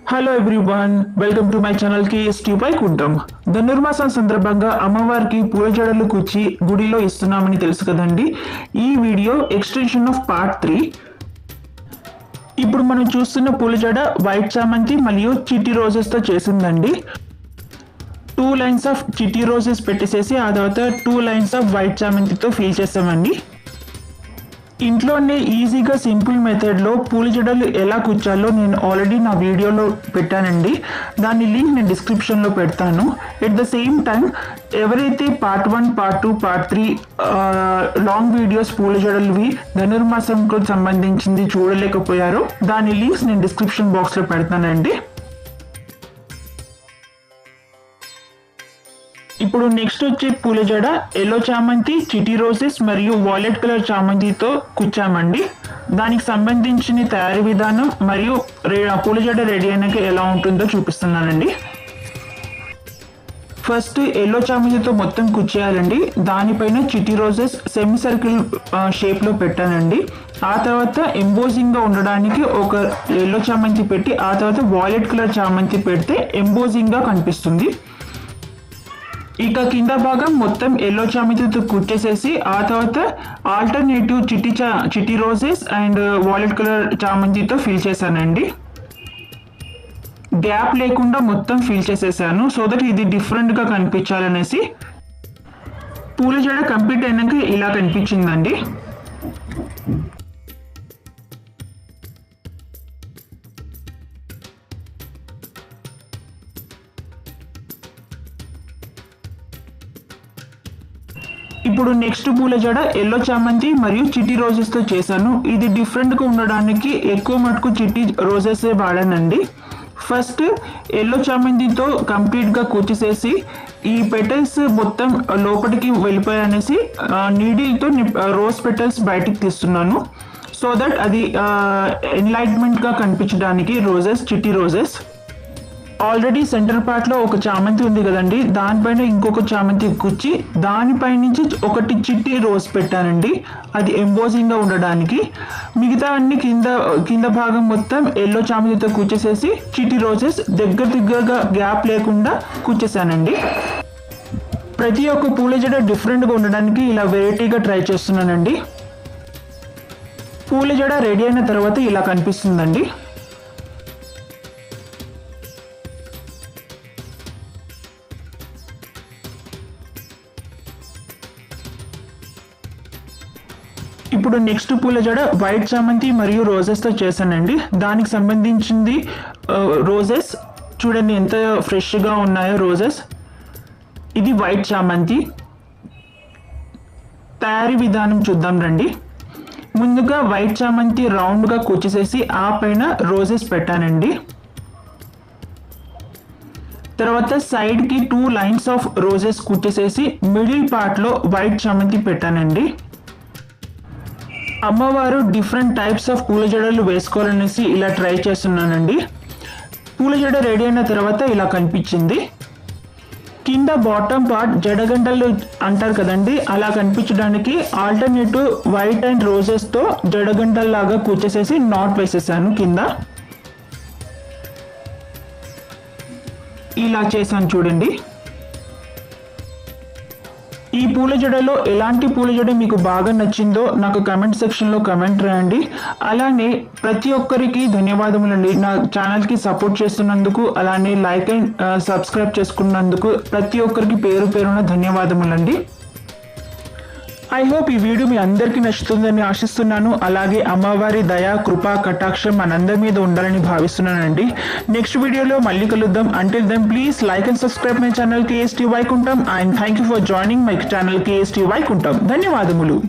Hello everyone, welcome to my channel KST Vaikuntham. ధనుర్మాసం సందర్భంగా అమ్మవారికి పూల జడలు కుచ్చి గుడిలో ఇస్తున్నామని తెలుసు కదండి. ఈ వీడియో ఎక్స్టెన్షన్ ఆఫ్ పార్ట్ 3. ఇప్పుడు మనం చూస్తున్న పూల జడ వైట్ చామంతి మరియు చిట్టి రోజెస్తో చేసిందండి. 2 లైన్స్ ఆఫ్ చిట్టి రోజెస్ పెట్టేసేసి ఆ తర్వాత 2 లైన్స్ ఆఫ్ వైట్ చామంతితో ఫిల్ చేసామండి. ఇంట్లోనే ఈజీగా సింపుల్ మెథడ్లో పూల జడలు ఎలా కుచ్చాలో నేను ఆల్రెడీ నా వీడియోలో పెట్టానండి. దాని లింక్ నేను డిస్క్రిప్షన్లో పెడతాను. ఎట్ ద సేమ్ టైం ఎవరైతే part 1, part 2, part 3 long videos పూల జడలువి ధనుర్మాసంకు సంబంధించింది చూడలేకపోయారో దాని లింక్స్ నేను డిస్క్రిప్షన్ బాక్స్లో పెడతానండి. ఇప్పుడు నెక్స్ట్ వచ్చే పూల జడ ఎల్లో చామంతి, చిట్టి రోజెస్ మరియు వాలెట్ కలర్ చామంతితో కుచ్చామండి. దానికి సంబంధించిన తయారీ విధానం మరియు పూల జడ రెడీ అయినాక ఎలా ఉంటుందో చూపిస్తున్నానండి. ఫస్ట్ ఎల్లో చామంతితో మొత్తం కుచ్చేయాలండి. దానిపైన చిట్టి రోజెస్ సెమీ సర్కిల్ షేప్లో పెట్టానండి. ఆ తర్వాత ఎంబోజింగ్గా ఉండడానికి ఒక ఎల్లో చామంతి పెట్టి ఆ తర్వాత వాలెట్ కలర్ చామంతి పెడితే ఎంబోజింగ్గా కనిపిస్తుంది. ఇక కింద భాగం మొత్తం ఎల్లో చామంతితో కుట్టేసేసి ఆ తర్వాత ఆల్టర్నేటివ్ చిట్టి రోజెస్ అండ్ వాలెట్ కలర్ చామంతితో ఫిల్ చేశానండి. గ్యాప్ లేకుండా మొత్తం ఫిల్ చేసేసాను సో దట్ ఇది డిఫరెంట్గా కనిపించాలనేసి. పూల జడ కంప్లీట్ అయినాక ఇలా కనిపించిందండి. ఇప్పుడు నెక్స్ట్ పూల జడ ఎల్లో చామంతి మరియు చిట్టి రోజెస్తో చేశాను. ఇది డిఫరెంట్గా ఉండడానికి ఎక్కువ మటుకు చిట్టి రోజెసే వాడానండి. ఫస్ట్ ఎల్లో చామంతితో కంప్లీట్గా కుచ్చేసేసి ఈ పెటల్స్ మొత్తం లోపలికి వెళ్ళిపోయానేసి నీడిల్తో రోజ్ పెటల్స్ బయటికి తీస్తున్నాను సో దట్ అది ఎన్లైట్మెంట్గా కనిపించడానికి చిట్టి రోజెస్. ఆల్రెడీ సెంటర్ పార్ట్లో ఒక చామంతి ఉంది కదండి, దానిపైన ఇంకొక చామంతి కుచ్చి దానిపై నుంచి ఒకటి చిట్టి రోజ్ పెట్టానండి, అది ఎంబోజింగ్గా ఉండడానికి. మిగతా అన్ని కింద భాగం మొత్తం ఎల్లో చామంతితో కుచ్చేసేసి చిట్టి రోజెస్ దగ్గరగా గ్యాప్ లేకుండా కుచ్చేసానండి. ప్రతి ఒక్క పూల జడ డిఫరెంట్గా ఉండడానికి ఇలా వెరైటీగా ట్రై చేస్తున్నానండి. పూల జడ రెడీ అయిన తర్వాత ఇలా కనిపిస్తుందండి. ఇప్పుడు నెక్స్ట్ పూల జడ వైట్ చామంతి మరియు రోజెస్తో చేశానండి. దానికి సంబంధించింది రోజెస్ చూడండి ఎంత ఫ్రెష్గా ఉన్నాయో రోజెస్. ఇది వైట్ చామంతి. తయారీ విధానం చూద్దాం రండి. ముందుగా వైట్ చామంతి రౌండ్గా కుచ్చేసేసి ఆ పైన రోజెస్ పెట్టానండి. తర్వాత సైడ్కి 2 లైన్స్ ఆఫ్ రోజెస్ కుచ్చేసేసి మిడిల్ పార్ట్లో వైట్ చామంతి పెట్టానండి. అమ్మవారు డిఫరెంట్ టైప్స్ ఆఫ్ పూల జడలు వేసుకోవాలనేసి ఇలా ట్రై చేస్తున్నానండి. పూల జడ రెడీ అయిన తర్వాత ఇలా కనిపించింది. కింద బాటమ్ పార్ట్ జడగంటలు అంటారు కదండి, అలా కనిపించడానికి ఆల్టర్నేటివ్ వైట్ అండ్ రోజెస్తో జడగంటల్లాగా కూర్చేసేసి నాట్ వేసేసాను కింద. ఇలా చేశాను చూడండి. ఈ పూల జడలో ఎలాంటి పూల జడ మీకు బాగా నచ్చిందో నాకు కమెంట్ సెక్షన్లో కమెంట్ రాయండి. అలానే ప్రతి ఒక్కరికి ధన్యవాదములండి నా ఛానల్కి సపోర్ట్ చేస్తున్నందుకు. అలానే లైక్ అండ్ సబ్స్క్రైబ్ చేసుకున్నందుకు ప్రతి ఒక్కరికి పేరు పేరున ధన్యవాదములండి. ఐ హోప్ ఈ వీడియో మీ అందరికీ నచ్చుతుందని ఆశిస్తున్నాను. అలాగే అమ్మవారి దయా కృపా కటాక్షం మనందరి మీద ఉండాలని భావిస్తున్నానండి. నెక్స్ట్ వీడియోలో మళ్ళీ కలుద్దాం. Until then please like and subscribe my channel KST Vaikuntham and thank you for joining my channel KST Vaikuntham. ధన్యవాదములు.